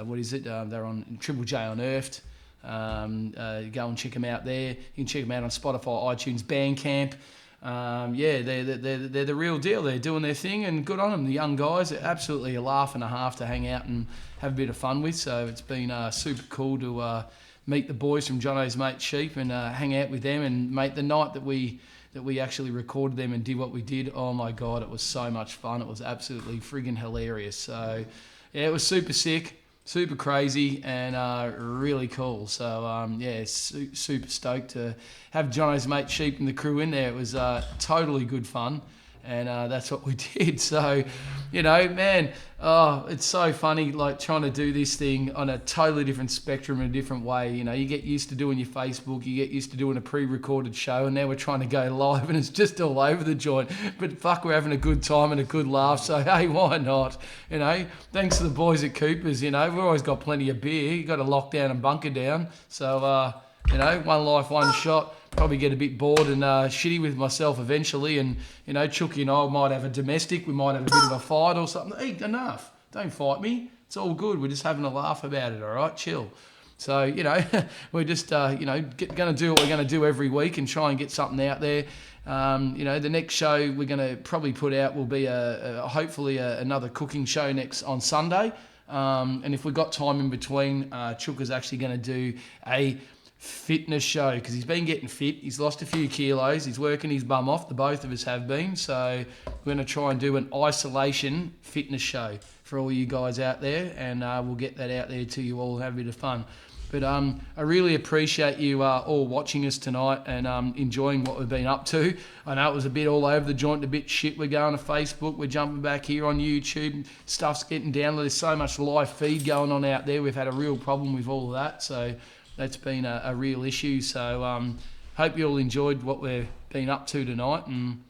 what is it? They're on Triple J Unearthed. Go and check them out there. You can check them out on Spotify, iTunes, Bandcamp. they're the real deal. They're doing their thing, and good on them. The young guys are absolutely a laugh and a half to hang out and have a bit of fun with. So it's been super cool to meet the boys from Jono's Mate Sheep and hang out with them. And mate, the night that we actually recorded them and did what we did, oh my God, it was so much fun. It was absolutely friggin' hilarious. So yeah, it was super sick, super crazy, and really cool. So super stoked to have Jono's Mate Sheep and the crew in there. It was totally good fun, and that's what we did. So, man, it's so funny, like trying to do this thing on a totally different spectrum in a different way. You get used to doing your Facebook, you get used to doing a pre-recorded show, and now we're trying to go live, and it's just all over the joint. But fuck, we're having a good time and a good laugh, so hey, why not? Thanks to the boys at Cooper's, we've always got plenty of beer. You got to lock down and bunker down. So, one life, one shot. Probably get a bit bored and shitty with myself eventually, and Chucky and I might have a domestic, we might have a bit of a fight or something. Hey, enough, don't fight me, it's all good, we're just having a laugh about it, all right, chill. So we're just going to do what we're going to do every week and try and get something out there. The next show we're going to probably put out will be hopefully another cooking show next on Sunday, and if we've got time in between, Chuka's actually going to do a fitness show because he's been getting fit. He's lost a few kilos. He's working his bum off. The both of us have been. So we're going to try and do an isolation fitness show for all you guys out there, and we'll get that out there to you all and have a bit of fun. But I really appreciate you all watching us tonight and enjoying what we've been up to. I know it was a bit all over the joint, a bit shit. We're going to Facebook. We're jumping back here on YouTube. Stuff's getting downloaded. There's so much live feed going on out there. We've had a real problem with all of that. So that's been a real issue. So hope you all enjoyed what we've been up to tonight. And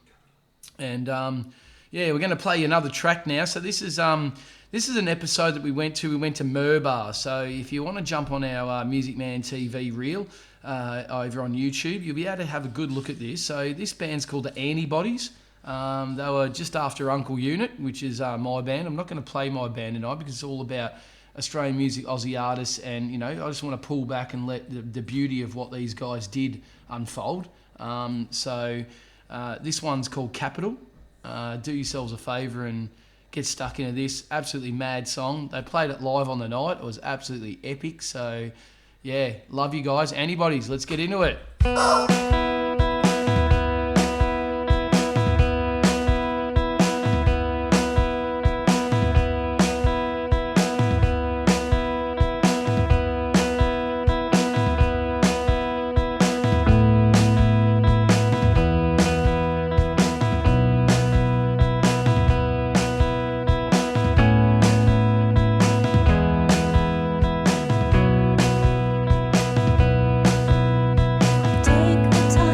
we're going to play another track now. So this is an episode that we went to. We went to Murbar. So if you want to jump on our Music Man TV reel over on YouTube, you'll be able to have a good look at this. So this band's called the Antibodies. They were just after Uncle Unit, which is my band. I'm not going to play my band tonight because it's all about Australian music, Aussie artists, and I just want to pull back and let the beauty of what these guys did unfold. This one's called Capital. Do yourselves a favour and get stuck into this absolutely mad song. They played it live on the night. It was absolutely epic. So yeah, love you guys. Antibodies, let's get into it. Take the time.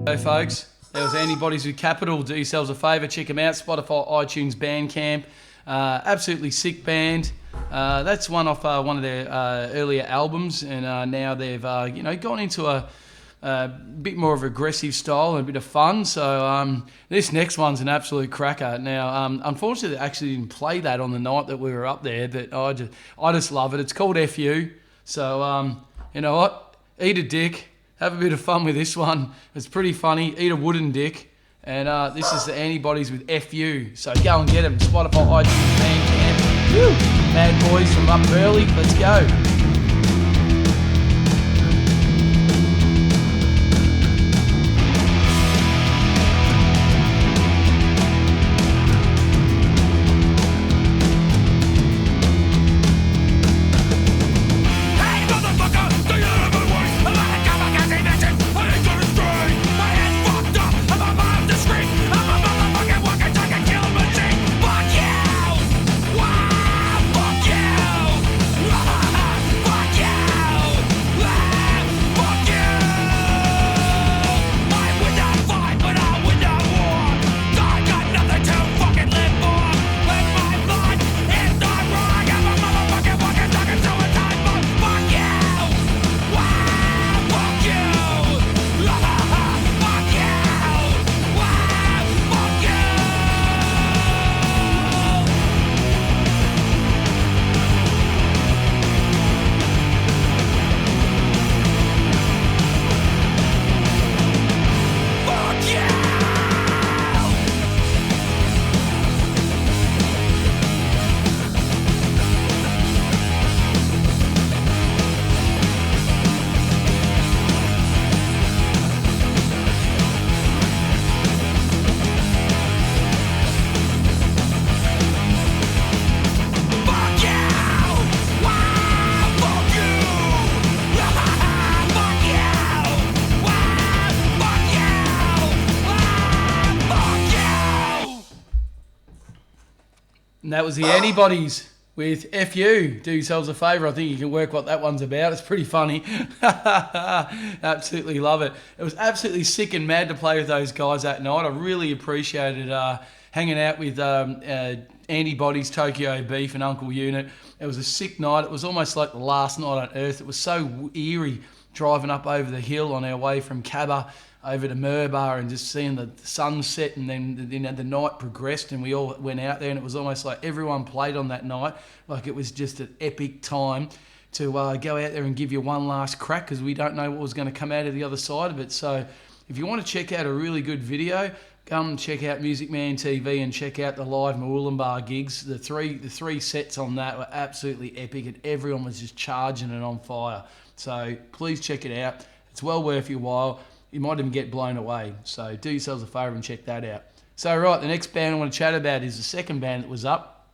Hey folks, that was Antibodies with Capital. Do yourselves a favour, check them out. Spotify, iTunes, Bandcamp. Absolutely sick band. That's one off one of their earlier albums, and now they've gone into a bit more of aggressive style and a bit of fun. So this next one's an absolute cracker. Now, unfortunately, they actually didn't play that on the night that we were up there, but I just love it. It's called FU. So you know what? Eat a dick. Have a bit of fun with this one. It's pretty funny. Eat a wooden dick. And this is the Antibodies with FU. So go and get them. Spotify, iTunes, Bandcamp. Woo! Bad boys from up early. Let's go. And that was the Antibodies with FU. Do yourselves a favour. I think you can work what that one's about. It's pretty funny. Absolutely love it. It was absolutely sick and mad to play with those guys that night. I really appreciated hanging out with Antibodies, Tokyo Beef and Uncle Unit. It was a sick night. It was almost like the last night on Earth. It was so eerie driving up over the hill on our way from Cabba over to Murbar and just seeing the sunset, and then the night progressed and we all went out there, and it was almost like everyone played on that night. Like it was just an epic time to go out there and give you one last crack, because we don't know what was going to come out of the other side of it. So if you want to check out a really good video, come and check out Music Man TV and check out the live Murwillumbah gigs. The three sets on that were absolutely epic, and everyone was just charging and on fire. So please check it out. It's well worth your while. You might even get blown away. So do yourselves a favour and check that out. So right, the next band I want to chat about is the second band that was up,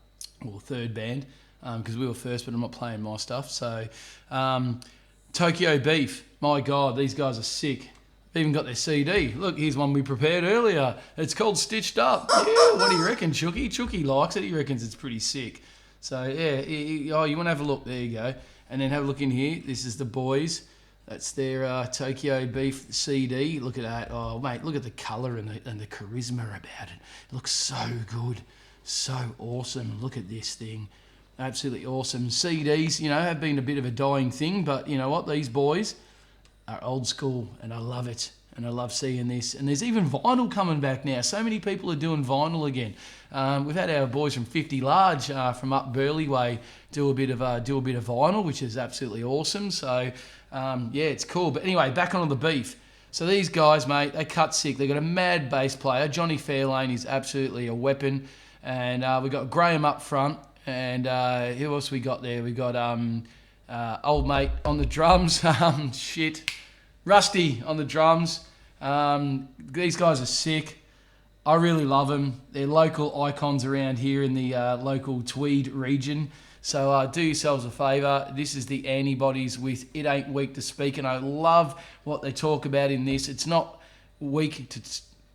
or third band, because we were first, but I'm not playing my stuff. So Tokyo Beef. My God, these guys are sick. They've even got their CD. Look, here's one we prepared earlier. It's called Stitched Up. Yeah, what do you reckon, Chucky? Chucky likes it. He reckons it's pretty sick. So yeah, you want to have a look? There you go. And then have a look in here. This is the boys. That's their Tokyo Beef CD. Look at that. Oh, mate, look at the colour and the charisma about it. It looks so good. So awesome. Look at this thing. Absolutely awesome. CDs, have been a bit of a dying thing, but you know what? These boys are old school, and I love it. And I love seeing this. And there's even vinyl coming back now. So many people are doing vinyl again. We've had our boys from 50 Large from up Burleigh Way do a bit of vinyl, which is absolutely awesome. So yeah, it's cool. But anyway, back on the beef. So these guys, mate, they cut sick. They've got a mad bass player. Johnny Fairlane is absolutely a weapon. And we've got Graham up front. And who else we got there? We got old mate on the drums. Rusty on the drums. These guys are sick. I really love them. They're local icons around here in the local Tweed region. So do yourselves a favour. This is the Antibodies with It Ain't Weak to Speak, and I love what they talk about in this. It's not weak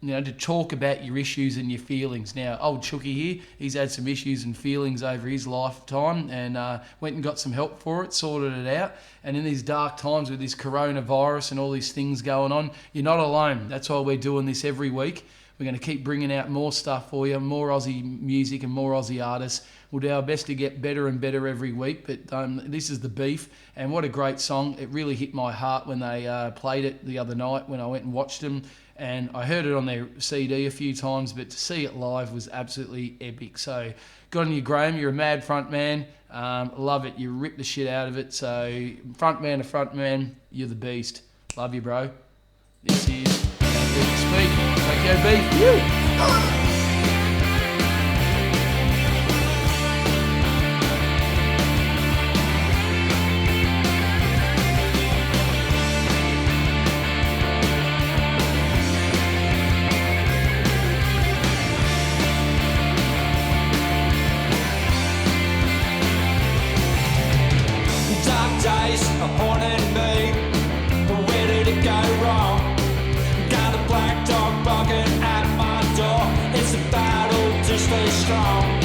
to talk about your issues and your feelings. Now, old Chooky here, he's had some issues and feelings over his lifetime and went and got some help for it, sorted it out. And in these dark times with this coronavirus and all these things going on, you're not alone. That's why we're doing this every week. We're going to keep bringing out more stuff for you, more Aussie music and more Aussie artists. We'll do our best to get better and better every week, but this is The Beef, and what a great song. It really hit my heart when they played it the other night when I went and watched them, and I heard it on their CD a few times, but to see it live was absolutely epic. So good on you, Graham. You're a mad front man. Love it. You rip the shit out of it. So front man to front man, you're the beast. Love you, bro. This is Speak. Tokyo Beef. Woo! Dark days are haunting me, but where did it go wrong? Got a black dog barking at my door. It's a battle to stay strong.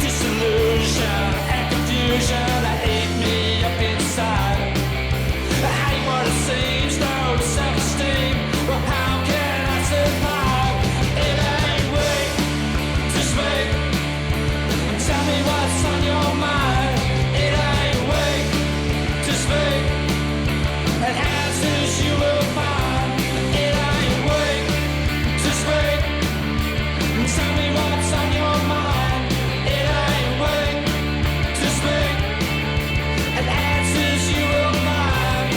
Disillusion and confusion that eat me up inside. I hate what it seems, no self-esteem. Well, how can I survive? It ain't weak to speak. Tell me what's on your mind. It ain't weak to speak. And answers you will find. It ain't weak to speak. Tell me what's on your mind. It ain't weak to speak. And answers you will find.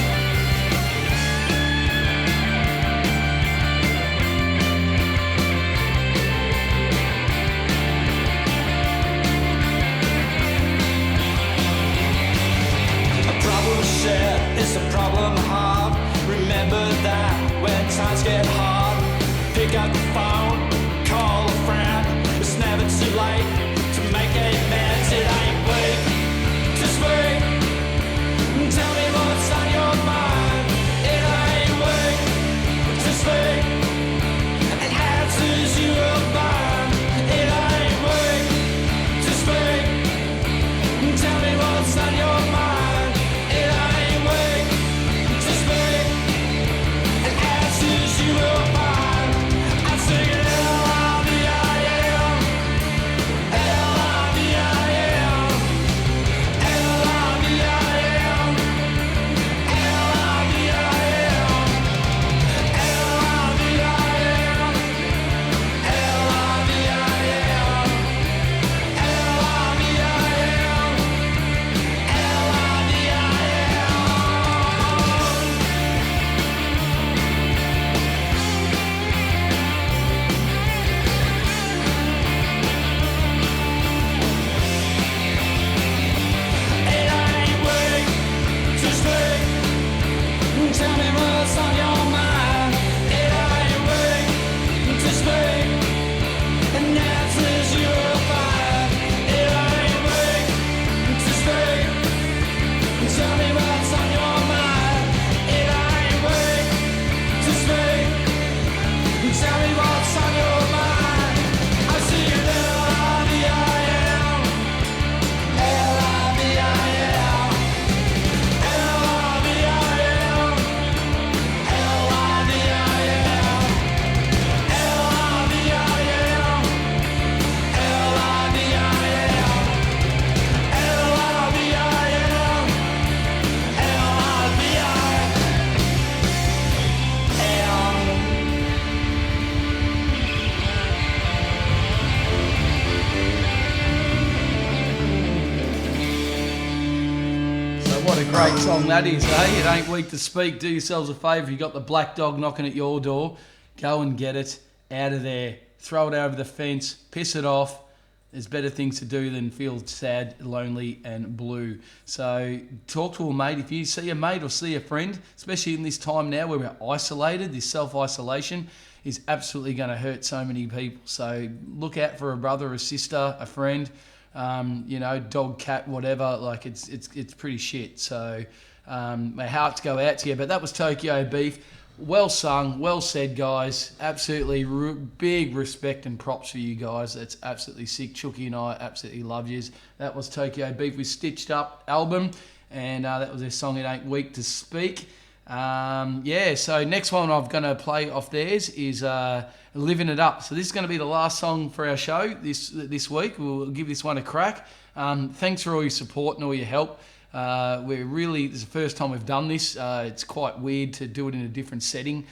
A problem shared is a problem halved. Remember that when times get hard, pick up the phone, call a friend. It's never too late to make amends. It ain't weak to speak. Tell me what's on your mind. It ain't weak to speak. And answers you will find. It ain't weak to speak. Tell me what's on your mind. It ain't weak to speak. And answers you will find. I'm singing L-I-V-I-L. L-I-V-I-L. L-I-V-I-L. L-I-V-I-L. L-I-V-I-L. L-I-V-I-L. Tell me what's on your mind. It ain't weak to speak. And answers you will find. It ain't weak to speak. Tell me what's on your mind. It ain't weak to speak. Tell me what's on your mind. I see you L-I-V-I-L. L-I-V-I-L. L-I-V-I-L. L-I-V-I-L. L-I-V-I-L. L-I-V-I-L. L-I-V-I-L. So what a great song that is, eh? It ain't weak to speak. Do yourselves a favour. You got the black dog knocking at your door. Go and get it out of there. Throw it over the fence. Piss it off. There's better things to do than feel sad, lonely and blue. So talk to a mate. If you see a mate or see a friend, especially in this time now where we're isolated, this self-isolation is absolutely going to hurt so many people. So look out for a brother, a sister, a friend, dog, cat, whatever. Like it's pretty shit. So my hearts go out to you. But that was Tokyo Beef. Well sung, well said, guys. Absolutely big respect and props for you guys. That's absolutely sick. Chucky and I absolutely love yous. That was Tokyo Beef with Stitched Up album, and that was their song It Ain't Weak to Speak. So next one I'm going to play off theirs is Living It Up. So this is going to be the last song for our show this week. We'll give this one a crack. Thanks for all your support and all your help. This is the first time we've done this. It's quite weird to do it in a different setting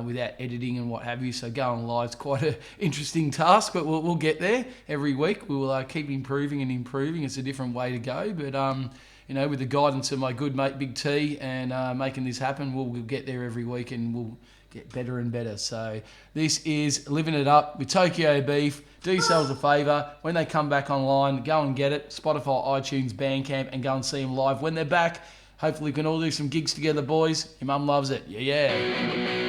without editing and what have you. So going live is quite an interesting task, but we'll get there every week. We'll keep improving and improving. It's a different way to go, but with the guidance of my good mate Big T and making this happen, we'll get there every week and we'll get better and better. So this is Living It Up with Tokyo Beef. Do yourselves a favour, when they come back online, go and get it. Spotify, iTunes, Bandcamp, and go and see them live when they're back. Hopefully we can all do some gigs together, boys. Your mum loves it. Yeah.